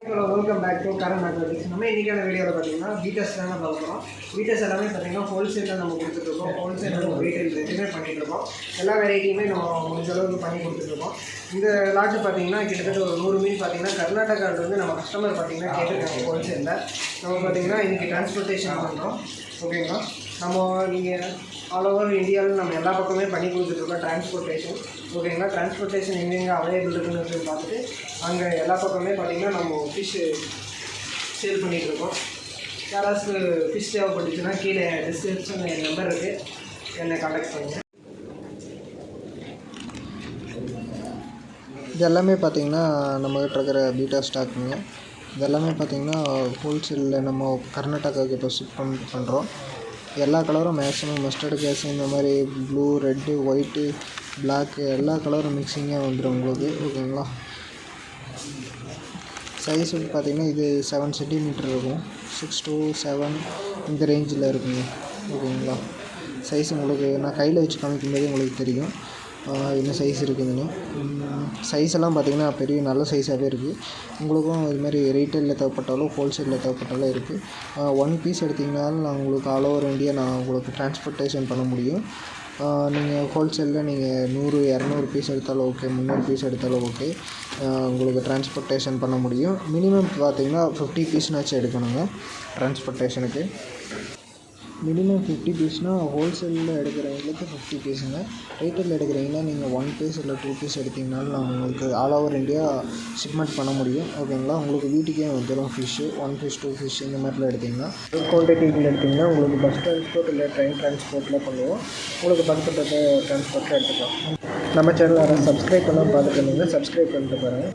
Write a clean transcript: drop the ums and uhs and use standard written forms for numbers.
Welcome back to current mathematics. நம்ம இன்றைக்கான வீடியோவில் பார்த்தீங்கன்னா பீட்டர்ஸ் தானே பார்க்குறோம். பீட்டர்ஸ் எல்லாமே பார்த்தீங்கன்னா ஹோல்சேலில் நம்ம கொடுத்துட்ருக்கோம். ஹோல்சேல் நம்ம ரீட்டைல் ரெண்டுமே பண்ணிகிட்ருக்கோம். எல்லா வெரைட்டியுமே நம்ம முடிஞ்ச அளவுக்கு பண்ணி கொடுத்துட்ருக்கோம். இந்த லாட்டு பார்த்தீங்கன்னா கிட்டத்தட்ட ஒரு 100 மீன் பார்த்தீங்கன்னா கர்நாடகாவிலேருந்து நம்ம கஸ்டமர் பார்த்தீங்கன்னா கேட்டிருக்காங்க ஹோல்சேலில். நம்ம பார்த்தீங்கன்னா இன்றைக்கி டிரான்ஸ்போர்ட்டேஷன் பண்ணுறோம். ஓகேங்களா, நம்ம நீங்கள் ஆல் ஓவர் இந்தியாவில் நம்ம எல்லா பக்கமே பண்ணி கொடுத்துட்ருக்கோம் டிரான்ஸ்போர்ட்டேஷன். ஓகேங்களா, டிரான்ஸ்போர்ட்டேஷன் எங்கெங்கே அவைலபிள் இருக்குன்னு பார்த்துட்டு அங்கே எல்லா பக்கமே பார்த்திங்கன்னா நம்ம ஃபிஷ்ஷு சேல் பண்ணிகிட்ருக்கோம். யாராவது ஃபிஷ் தேவைப்பட்டுச்சுன்னா கீழே டிஸ்கிரிப்ஷன் என் நம்பர் இருக்குது, என்னை கான்டாக்ட் பண்ணுங்கள். இது எல்லாமே பார்த்திங்கன்னா நம்மகிட்ட இருக்கிற பீட்டா ஸ்டாக்குங்க. இதெல்லாமே பார்த்திங்கன்னா ஹோல்சேலில் நம்ம கர்நாடகாவுக்கு இப்போ ஷிப் பண்ணுறோம். எல்லா கலரும் மேக்ஸிமம் மஸ்டர்டு கேஸ், இந்த மாதிரி ப்ளூ, ரெட்டு, ஒயிட்டு, பிளாக்கு எல்லா கலரும் மிக்சிங்காக வந்துடும் உங்களுக்கு. ஓகேங்களா, சைஸ் பார்த்திங்கன்னா இது 7 சென்டிமீட்டர் இருக்கும், 6 to 7 இந்த ரேஞ்சில் இருக்குங்க. ஓகேங்களா, சைஸ் உங்களுக்கு நான் கையில் வச்சு காமிக்கும்போது உங்களுக்கு தெரியும் என்ன சைஸ் இருக்குதுன்னு. சைஸ் எல்லாம் பார்த்திங்கன்னா பெரிய நல்ல சைஸாகவே இருக்குது. உங்களுக்கும் இதுமாதிரி ரீட்டைலில் தேவைப்பட்டாலும் ஹோல்சேலில் தேவைப்பட்டாலும் இருக்குது. 1 பீஸ் எடுத்திங்கனாலும் நான் உங்களுக்கு ஆல் ஓவர் இந்தியா நான் உங்களுக்கு டிரான்ஸ்போர்ட்டேஷன் பண்ண முடியும். நீங்கள் ஹோல்சேலில் நீங்கள் 100, 200 பீஸ் எடுத்தாலும் ஓகே, 300 பீஸ் எடுத்தாலும் ஓகே, உங்களுக்கு டிரான்ஸ்போர்ட்டேஷன் பண்ண முடியும். மினிமம் பார்த்திங்கன்னா 50 பீஸ்னாச்சும் எடுக்கணுங்க டிரான்ஸ்போர்ட்டேஷனுக்கு. மினிமம் 50 பீஸ்னால் ஹோல்சேலில் எடுக்கிறவங்களுக்கு 50 பீஸுங்க. ரீட்டைல் எடுக்கிறீங்கன்னா நீங்கள் 1 பீஸ் இல்லை 2 பீஸ் எடுத்திங்கனாலும் நான் உங்களுக்கு ஆல் ஓவர் இந்தியா ஷிப்மெண்ட் பண்ண முடியும். ஓகேங்களா, உங்களுக்கு வீட்டுக்கே வந்துடும் ஃபிஷ்ஷு. 1 ஃபிஷ் 2 ஃபிஷ் இந்த மாதிரிலாம் எடுத்திங்கன்னா குவான்டிட்டியில் எடுத்திங்கன்னா உங்களுக்கு பஸ் டிரான்ஸ்போர்ட் இல்லை ட்ரெயின் டிரான்ஸ்போர்ட்டில் பண்ணுவோம். உங்களுக்கு பக்கத்து டிரான்ஸ்போர்ட்டில் எடுத்துக்கலாம். நம்ம சேனல் யாராவது சப்ஸ்கிரைப் பண்ணால் பார்த்துட்டு இருந்தீங்க, சப்ஸ்கிரைப் பண்ணிட்டு பாருங்கள்.